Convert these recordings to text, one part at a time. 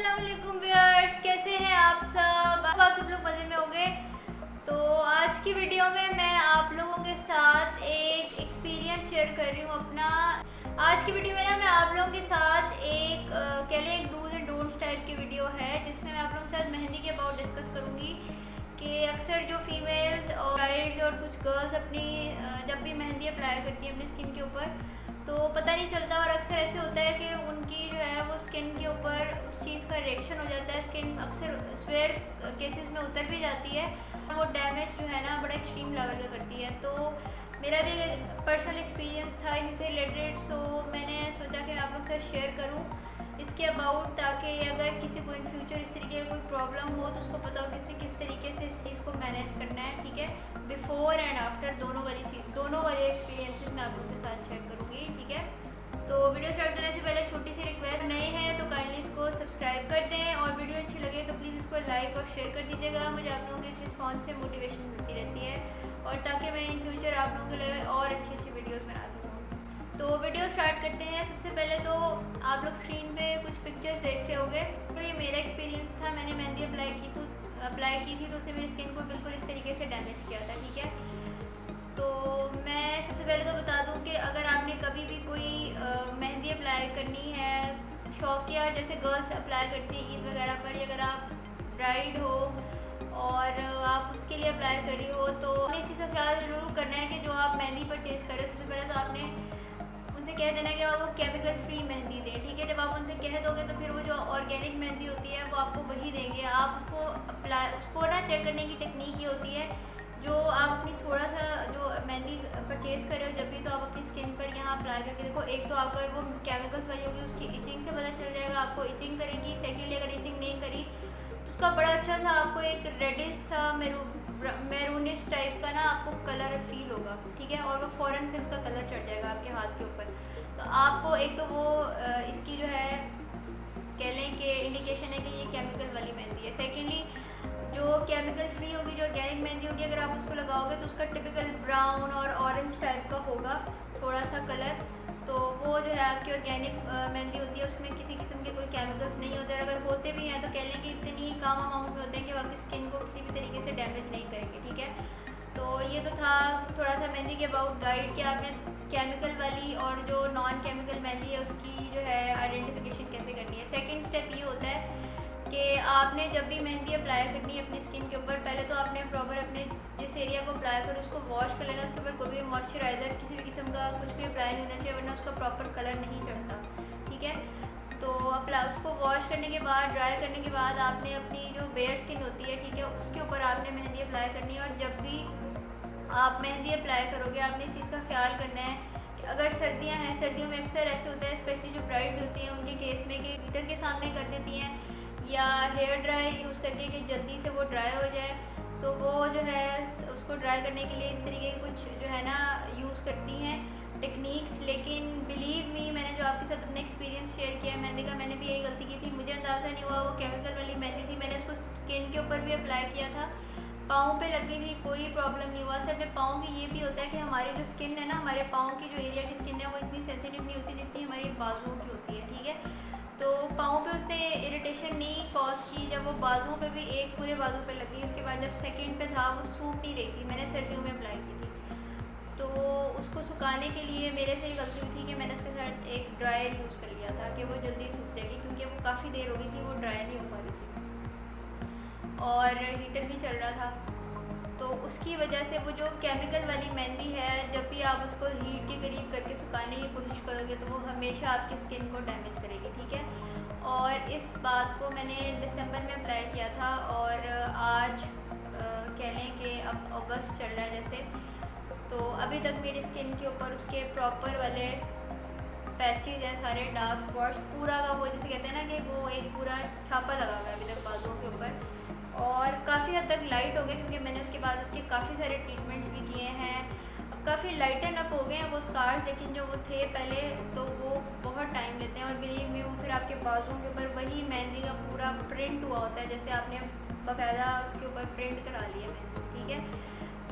अस्सलाम वालेकुम व्यूअर्स, कैसे हैं आप सब लोग मज़े में होंगे। तो आज की वीडियो में मैं आप लोगों के साथ एक एक्सपीरियंस शेयर कर रही हूँ अपना। आज की वीडियो में ना मैं आप लोगों के साथ एक कह लें एक डूज एंड डोंट्स टाइप की वीडियो है, जिसमें मैं आप लोगों के साथ मेहंदी के अबाउट डिस्कस करूँगी कि अक्सर जो फीमेल्स और ब्राइड्स और कुछ गर्ल्स अपनी जब भी मेहंदी अप्लाई करती हैं अपनी स्किन के ऊपर, तो पता नहीं चलता और अक्सर ऐसे होता है कि उनकी जो है वो स्किन के ऊपर उस चीज़ का रिएक्शन हो जाता है। स्किन अक्सर स्वेयर केसेस में उतर भी जाती है, वो डैमेज जो है ना बड़ा एक्सट्रीम लेवल पे करती है। तो मेरा भी पर्सनल एक्सपीरियंस था इसी से रिलेटेड, सो मैंने सोचा कि मैं आप लोग के साथ शेयर करूँ इसके अबाउट, ताकि अगर किसी को इन फ्यूचर इस तरीके का कोई प्रॉब्लम हो तो उसको पता हो कि इसने किस तरीके से इस चीज़ को मैनेज करना है। ठीक है, बिफोर एंड आफ्टर दोनों वाले एक्सपीरियंसेस मैं आप लोगों के साथ शेयर करूँगी। ठीक है, तो वीडियो स्टार्ट करने से पहले छोटी सी रिक्वेस्ट, नए हैं तो काइंडली इसको सब्सक्राइब कर दें और वीडियो अच्छी लगे तो प्लीज़ इसको लाइक और शेयर कर दीजिएगा। मुझे आप लोगों के इस रिस्पॉन्स से मोटिवेशन मिलती रहती है और ताकि मैं इन फ्यूचर आप लोगों के लिए और अच्छी अच्छी वीडियोज़ बना सकूँ। तो वीडियो स्टार्ट करते हैं। सबसे पहले तो आप लोग स्क्रीन पे कुछ पिक्चर्स देख रहे होंगे, तो ये मेरा एक्सपीरियंस था। मैंने मेहंदी अप्लाई की थी तो उससे मेरी स्किन को बिल्कुल इस तरीके से डैमेज किया था। ठीक है, तो मैं सबसे पहले तो बता दूं कि अगर आपने कभी भी कोई मेहंदी अप्लाई करनी है शौकिया, जैसे गर्ल्स अप्लाई करती हैं ईद वगैरह पर, या अगर आप ब्राइड हो और आप उसके लिए अप्लाई कर रही हो, तो इस चीज़ का ख्याल ज़रूर करना है कि जो आप मेहंदी परचेज़ करें सबसे पहले तो आपने उनसे कह देना कि वो केमिकल फ्री मेहंदी दें। ठीक है, जब आप उनसे कह दोगे तो फिर वो जो ऑर्गेनिक मेहंदी होती है वो आपको वही देंगे। आप उसको ना चेक करने की टेक्निक ये होती है, जो आप अपनी थोड़ा सा जो मेहंदी परचेज़ कर रहे हो जब भी, तो आप अपनी स्किन पर यहाँ अप्लाई करके देखो। एक तो आपका वो केमिकल्स वाली होगी, उसकी इचिंग से पता चल जाएगा आपको इचिंग करेगी। सेकेंडली अगर इचिंग नहीं करी तो उसका बड़ा अच्छा सा आपको एक रेडिश सा मैरूनिश टाइप का ना आपको कलर फील होगा। ठीक है, और वो फ़ौरन से उसका कलर चढ़ जाएगा आपके हाथ के ऊपर। तो आपको एक तो वो इसकी जो है कह लें कि इंडिकेशन है कि ये केमिकल वाली मेहंदी है। सेकेंडली जो केमिकल फ्री होगी, जो ऑर्गेनिक मेहंदी होगी, अगर आप उसको लगाओगे तो उसका टिपिकल ब्राउन और ऑरेंज टाइप का होगा थोड़ा सा कलर। तो वो जो है आपकी ऑर्गेनिक मेहंदी होती है, उसमें किसी किस्म के कोई केमिकल्स नहीं होते, और अगर होते भी हैं तो कह लें कि इतनी कम अमाउंट में होते हैं कि वो आपकी स्किन को किसी भी तरीके से डैमेज नहीं करेंगे। ठीक है, तो ये तो था थोड़ा सा मेहंदी के अबाउट गाइड कि आपने केमिकल वाली और जो नॉन केमिकल मेहंदी है उसकी जो है आइडेंटिफिकेशन कैसे करनी है। सेकंड स्टेप ये होता है कि आपने जब भी मेहंदी अप्लाई करनी है अपनी स्किन के ऊपर, पहले तो आपने प्रॉपर अपने जिस एरिया को अप्लाई करो उसको वॉश कर लेना। उसके ऊपर कोई भी मॉइस्चराइज़र किसी भी किस्म का कुछ भी अप्लाई नहीं होना चाहिए, वरना उसका प्रॉपर कलर नहीं चढ़ता। ठीक है, तो उसको वॉश करने के बाद, ड्राई करने के बाद आपने अपनी जो बेयर स्किन होती है, ठीक है, उसके ऊपर आपने मेहंदी अप्लाई करनी है। और जब भी आप मेहंदी अप्लाई करोगे आपने इस चीज़ का ख्याल करना है कि अगर सर्दियां हैं, सर्दियों में अक्सर ऐसे होता है स्पेशली जो ब्राइड्स होती हैं उनके केस में कि हीटर के सामने कर देती हैं या हेयर ड्रायर यूज़ करके कि जल्दी से वो ड्राई हो जाए, तो वो जो है उसको ड्राई करने के लिए इस तरीके के कुछ जो है ना यूज़ करती हैं टेक्निक्स। लेकिन बिलीव मी, मैंने जो आपके साथ अपना एक्सपीरियंस शेयर किया है मेहंदी का, मैंने भी यही गलती की थी। मुझे अंदाज़ा नहीं हुआ वो केमिकल वाली मेहंदी थी। मैंने उसको स्किन के ऊपर भी अप्लाई किया था, पाँव पे लग गई थी, कोई प्रॉब्लम नहीं हुआ। असल में पाँव की ये भी होता है कि हमारी जो स्किन है ना, हमारे पाँव की जो एरिया की स्किन है वो इतनी सेंसिटिव नहीं होती जितनी हमारी बाजुओं की होती है। ठीक है, तो पाँव पे उसने इरिटेशन नहीं कॉज की, जब वो बाजुओं पे भी एक पूरे बाजू पे लग गई। उसके बाद जब सेकंड पे था वो सूख नहीं रही थी, मैंने सर्दियों में अप्लाई की थी, तो उसको सुखाने के लिए मेरे से ये गलती हुई थी कि मैंने उसके साथ एक ड्रायर यूज़ कर लिया था कि वो जल्दी सूख जाएगी, क्योंकि वो काफ़ी देर हो गई थी वो ड्राई नहीं हो पा रही थी और हीटर भी चल रहा था। तो उसकी वजह से वो जो केमिकल वाली मेहंदी है, जब भी आप उसको हीट के करीब करके सुखाने की कोशिश करोगे तो वो हमेशा आपकी स्किन को डैमेज करेगी। ठीक है, और इस बात को मैंने दिसंबर में अप्लाई किया था और आज कह लें कि अब अगस्त चल रहा है जैसे, तो अभी तक मेरी स्किन के ऊपर उसके प्रॉपर वाले पैचेज हैं, सारे डार्क स्पॉट्स, पूरा का वो जैसे कहते हैं ना कि वो एक पूरा छापा लगा हुआ है अभी तक बाजुओं के ऊपर, और काफ़ी हद तक लाइट हो गए क्योंकि मैंने उसके बाद उसके काफ़ी सारे ट्रीटमेंट्स भी किए हैं। अब काफ़ी लाइटन अप हो गए हैं वो स्कार्स, लेकिन जो वो थे पहले तो वो बहुत टाइम लेते हैं। और बिलीव मी, वो फिर आपके बाजुओं के ऊपर वही मेहंदी का पूरा प्रिंट हुआ होता है, जैसे आपने बाकायदा उसके ऊपर प्रिंट करा लिया मेहंदी। ठीक है,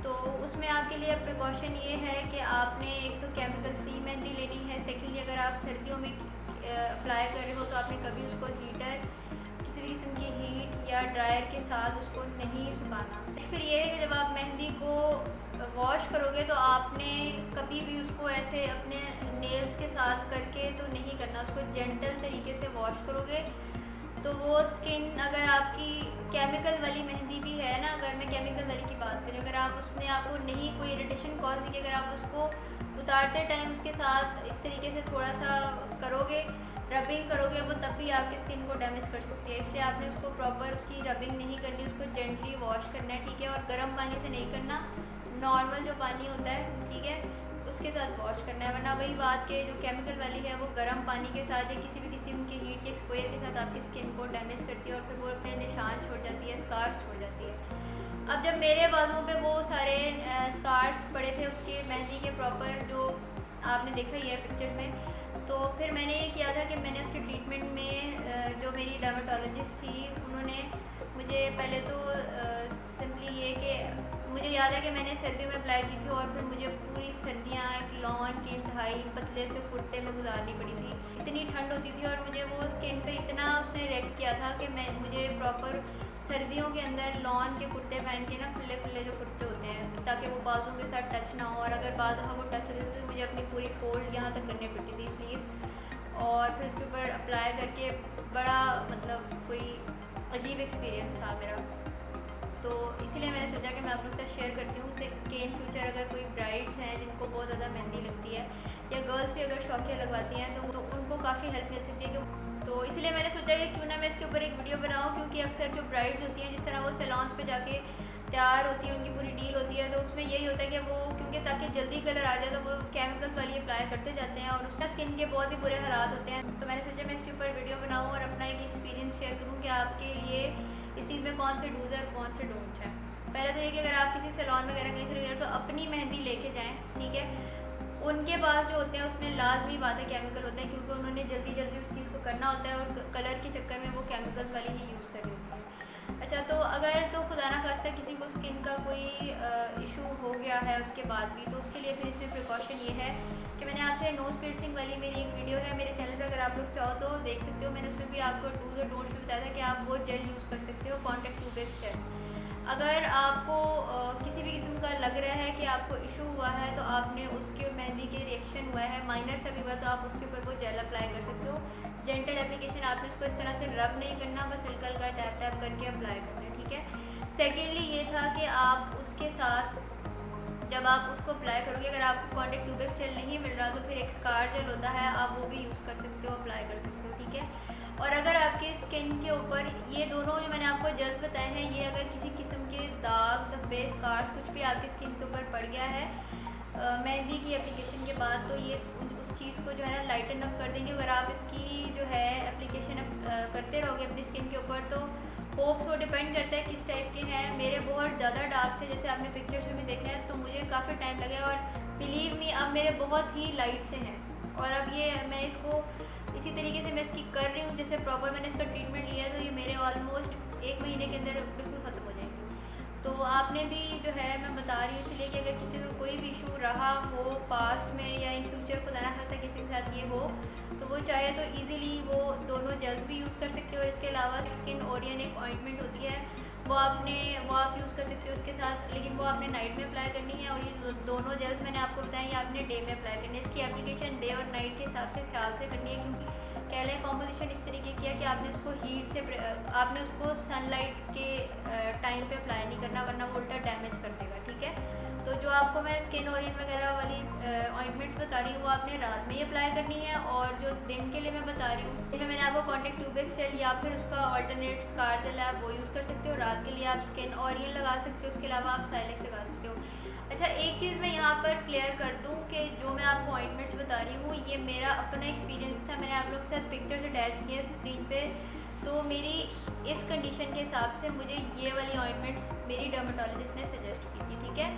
तो उसमें आपके लिए प्रिकॉशन ये है कि आपने एक तो केमिकल फ्री मेहंदी लेनी है। सेकेंडली अगर आप सर्दियों में अप्लाई कर रहे हो तो आपने कभी उसको हीटर ड्रायर के साथ उसको नहीं सुखाना। फिर ये है कि जब आप मेहंदी को वॉश करोगे तो आपने कभी भी उसको ऐसे अपने नेल्स के साथ करके तो नहीं करना, उसको जेंटल तरीके से वॉश करोगे तो वो स्किन, अगर आपकी केमिकल वाली मेहंदी भी है ना, अगर मैं केमिकल वाली की बात करूँ, अगर आप उसमें आपको नहीं कोई इरिटेशन कॉज नहीं, अगर आप उसको उतारते टाइम उसके साथ इस तरीके से थोड़ा सा करोगे, रबिंग करोगे, वो तब भी आपकी स्किन को डैमेज कर सकती है। इसलिए आपने उसको प्रॉपर उसकी रबिंग नहीं करनी, उसको जेंटली वॉश करना है, ठीक है। और गर्म पानी से नहीं करना, नॉर्मल जो पानी होता है, ठीक है, उसके साथ वॉश करना है। वरना वही बात के जो केमिकल वाली है वो गर्म पानी के साथ या किसी भी किस्म के हीट के एक्सपोजर के साथ आपकी स्किन को डैमेज करती है और फिर वो अपने निशान छोड़ जाती है, स्कार्स छोड़ जाती है। अब जब मेरे बाजुओं पे वो सारे स्कार्स पड़े थे उसके मेहंदी के प्रॉपर, जो आपने देखा ही है पिक्चर में, तो फिर मैंने ये किया था कि मैंने उसके ट्रीटमेंट में जो मेरी डर्मेटोलॉजिस्ट थी उन्होंने मुझे पहले तो सिंपली ये कि मुझे याद है कि मैंने सर्दियों में अप्लाई की थी और फिर मुझे पूरी सर्दियाँ एक लॉन के इंतहाई पतले से कुर्ते में गुजारनी पड़ी थी। इतनी ठंड होती थी और मुझे वो स्किन पे इतना उसने रेड किया था कि मुझे प्रॉपर सर्दियों के अंदर लॉन के कुर्ते पहन के ना, खुले खुले जो कुर्ते होते हैं, ताकि वो बाजू के साथ टच ना हो, और अगर बाजू वो टच होते थे तो मुझे अपनी पूरी फोल्ड यहाँ तक करनी पड़ती थी स्लीव्स, और फिर उसके ऊपर अप्लाई करके बड़ा मतलब कोई अजीब एक्सपीरियंस था मेरा। तो इसीलिए मैंने सोचा कि मैं आप लोग के साथ शेयर करती हूँ कि इन फ्यूचर अगर कोई ब्राइड्स हैं जिनको बहुत ज़्यादा मेहंदी लगती है, या गर्ल्स भी अगर शौकिया लगवाती हैं, तो उनको काफ़ी हेल्प मिल सकती है कि, तो इसलिए मैंने सोचा कि क्यों ना मैं इसके ऊपर एक वीडियो बनाऊँ, क्योंकि अक्सर जो ब्राइड्स होती हैं जिस तरह वो सैलून्स पे जाके तैयार होती है, उनकी पूरी डील होती है, तो उसमें यही होता है कि वो क्योंकि ताकि जल्दी कलर आ जाए तो वो केमिकल्स वाली अप्लाई करते जाते हैं और उससे स्किन के बहुत ही बुरे हालात होते हैं। तो मैंने सोचा मैं इसके ऊपर वीडियो बनाऊँ और अपना एक एक्सपीरियंस शेयर करूँ कि आपके लिए इस चीज़ में कौन से डूज है कौन से डोंट हैं। पहले तो ये कि अगर आप किसी सैलून वगैरह कहीं से गए तो अपनी मेहंदी लेके जाएँ, ठीक है। उनके पास जो होते हैं उसमें लाजमी बात है केमिकल होते हैं, क्योंकि उन्होंने जल्दी जल्दी उस चीज़ को करना होता है और कलर के चक्कर में वो केमिकल्स वाली ही यूज़ कर रही होती है। अच्छा, तो अगर तो खुदा ना खास्ता किसी को स्किन का कोई इशू हो गया है उसके बाद भी, तो उसके लिए फिर इसमें प्रिकॉशन ये है कि मैंने आपसे नोज़ पियर्सिंग वाली मेरी एक वीडियो है मेरे चैनल पे, अगर आप लोग चाहो तो देख सकते हो। मैंने उसमें भी आपको डूज और डोंट्स भी बताया था कि आप वो जेल यूज़ कर सकते हो, कॉन्टैक्ट ट्यूबेक्स जेल। अगर आपको किसी भी किस्म का लग रहा है कि आपको इशू हुआ है, तो आपने उसके मेहंदी के रिएक्शन हुआ है, माइनर सा भी हुआ, तो आप उसके ऊपर वो जेल अप्लाई कर सकते हो। जेंटल एप्लीकेशन, आपने उसको इस तरह से रब नहीं करना, बस हल्का हल्का टैप टैप करके अप्लाई करना है, ठीक है। सेकेंडली ये था कि आप उसके साथ जब आप उसको अप्लाई करोगे, अगर आपको कॉन्टैक्ट ट्यूबेक्स जेल नहीं मिल रहा तो फिर एक स्कार जेल होता है, आप वो भी यूज़ कर सकते हो, अप्लाई कर सकते हो, ठीक है। और अगर आपके स्किन के ऊपर ये दोनों जो मैंने आपको जेल्स बताए हैं, ये अगर किसी किस्म के दाग, धब्बे, स्कार्स कुछ भी आपकी स्किन के ऊपर पड़ गया है मेहंदी की एप्लीकेशन के बाद, तो ये उस चीज़ को जो है ना लाइटन अप कर देंगे। अगर आप इसकी जो है एप्लीकेशन करते रहोगे अपनी स्किन के ऊपर, तो होप्स वो डिपेंड करता है किस टाइप के हैं। मेरे बहुत ज़्यादा डार्क थे, जैसे आपने पिक्चर्स में भी देखा है, तो मुझे काफ़ी टाइम लगा, और बिलीव मी अब मेरे बहुत ही लाइट से हैं। और अब ये मैं इसको इसी तरीके से मैं इसकी कर रही हूँ, जैसे प्रॉपर मैंने इसका ट्रीटमेंट लिया है, तो ये मेरे ऑलमोस्ट 1 महीने के अंदर बिल्कुल ख़त्म हो जाएंगे। तो आपने भी जो है मैं बता रही हूँ इसलिए कि अगर किसी को कोई भी इशू रहा हो पास्ट में या इन फ्यूचर खुदा ना खास्ता किसी के साथ ये हो, तो वो चाहे तो इजीली वो दोनों जेल्स भी यूज़ कर सकते हो। इसके अलावा स्किन ओरियन एक ऑइंटमेंट होती है, वो आप यूज़ कर सकते हो उसके साथ, लेकिन वो आपने नाइट में अप्लाई करनी है। और ये दोनों जेल्स मैंने आपको बताया ये आपने डे में अप्लाई करनी है। इसकी एप्लीकेशन डे और नाइट के हिसाब से ख्याल से करनी है, क्योंकि कैले कॉम्पोजिशन इस तरीके की है कि आपने उसको हीट से आपने उसको सनलाइट के टाइम पे अप्लाई नहीं करना, वरना वो उल्टा डैमेज कर देगा, ठीक है। तो जो आपको मैं स्किन ओरियन वगैरह वाली ऑइंटमेंट्स बता रही हूँ वो आपने रात में ही अप्लाई करनी है, और जो दिन के लिए मैं बता रही हूँ इसमें मैंने आपको कॉन्टैक्ट ट्यूबेक्स जेल या फिर उसका ऑल्टरनेट स्कार जेल है, आप वो यूज़ कर सकते हो। रात के लिए आप स्किन ओरियन लगा सकते हो, उसके अलावा आप साइलेक्स लगा सकते हो। अच्छा, एक चीज़ मैं यहाँ पर क्लियर कर दूँ कि जो मैं आपको ऑइंटमेंट्स बता रही हूँ ये मेरा अपना एक्सपीरियंस था, मैंने आप लोगों के साथ पिक्चर्स अटैच किए स्क्रीन पे। तो मेरी इस कंडीशन के हिसाब से मुझे ये वाली ऑइंटमेंट्स मेरी डर्मेटोलॉजिस्ट ने सजेस्ट की थी, ठीक है।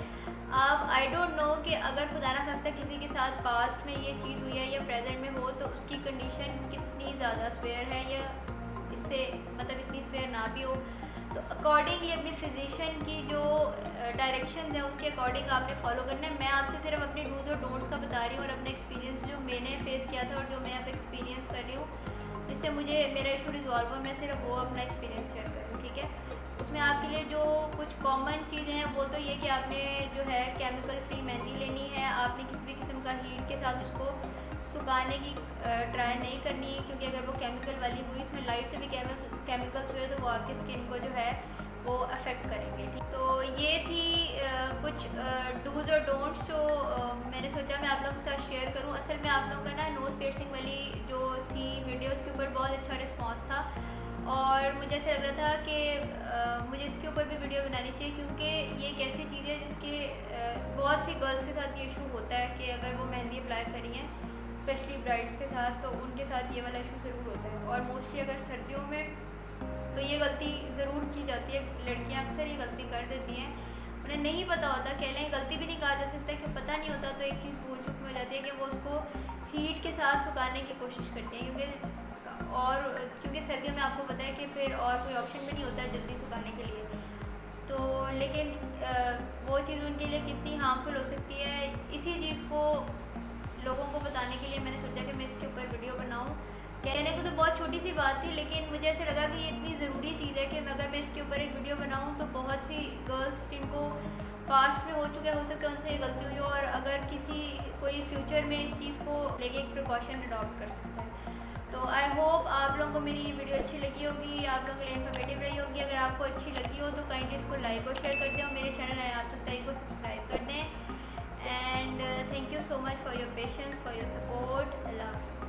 अब आई डोंट नो कि अगर खुदा ना खास्ता किसी के साथ पास्ट में ये चीज़ हुई है या प्रेजेंट में हो, तो उसकी कंडीशन कितनी ज़्यादा स्वेयर है या इससे मतलब इतनी स्वेयर ना भी हो, तो अकॉर्डिंगली अपनी फिजिशियन की जो डायरेक्शन है उसके अकॉर्डिंग आपने फॉलो करना है। मैं आपसे सिर्फ अपनी डूज और डोंट्स का बता रही हूँ और अपना एक्सपीरियंस जो मैंने फेस किया था और जो मैं अब एक्सपीरियंस कर रही हूँ जिससे मुझे मेरा इशू रिजॉल्व हो, मैं सिर्फ वो अपना एक्सपीरियंस शेयर करूँ, ठीक है। उसमें आपके लिए जो कुछ कॉमन चीज़ें हैं वो तो ये कि आपने जो है केमिकल फ्री मेहंदी लेनी है। आपने किसी भी किस्म का हीट के साथ उसको सुखाने की ट्राई नहीं करनी है, क्योंकि अगर वो केमिकल वाली हुई, इसमें लाइट से भी केमिकल्स हुए तो वो आपकी स्किन को जो है वो अफेक्ट करेंगे, ठीक। तो ये थी कुछ डूज और डोंट्स जो मैंने सोचा मैं आप लोगों के साथ शेयर करूं। असल में आप लोगों का ना नोज़ पियर्सिंग वाली जो थी वीडियोस के ऊपर बहुत अच्छा रिस्पांस था, और मुझे ऐसा लग रहा था कि मुझे इसके ऊपर भी वीडियो बनानी चाहिए, क्योंकि ये एक ऐसी चीज़ है जिसके बहुत सी गर्ल्स के साथ ये इशू होता है कि अगर वो मेहंदी अप्लाई करी है, स्पेशली ब्राइड्स के साथ, तो उनके साथ ये वाला इशू ज़रूर होता है। और मोस्टली अगर सर्दियों में तो ये गलती ज़रूर की जाती है, लड़कियां अक्सर ये गलती कर देती हैं, उन्हें नहीं पता होता। कह लें गलती भी नहीं कहा जा सकता कि पता नहीं होता, तो एक चीज़ भूल चूक में हो जाती है कि वो उसको हीट के साथ सुखाने की कोशिश करती हैं, क्योंकि सर्दियों में आपको पता है कि फिर और कोई ऑप्शन भी नहीं होता है जल्दी सुखाने के लिए। तो लेकिन वो चीज़ उनके लिए कितनी हार्मफुल हो सकती है, इसी चीज़ को लोगों को बताने के लिए मैंने सोचा कि मैं इसके ऊपर वीडियो बनाऊँ। कहने को तो बहुत छोटी सी बात थी, लेकिन मुझे ऐसा लगा कि ये इतनी ज़रूरी चीज़ है कि अगर मैं इसके ऊपर एक वीडियो बनाऊँ तो बहुत सी गर्ल्स जिनको पास्ट में हो सकता है उनसे ये गलती हुई हो, और अगर कोई फ्यूचर में इस चीज़ को लेके एक प्रिकॉशन अडॉप्ट कर सकता है। तो आई होप आप लोगों को मेरी ये वीडियो अच्छी लगी होगी, आप लोगों के लिए इन्फॉर्मेटिव रही होगी। अगर आपको अच्छी लगी हो तो काइंडली इसको लाइक और शेयर कर दें, और मेरे चैनल आप तक ताई को सब्सक्राइब कर दें। And thank you so much for your patience, for your support. अल्लाह हाफ़िज़।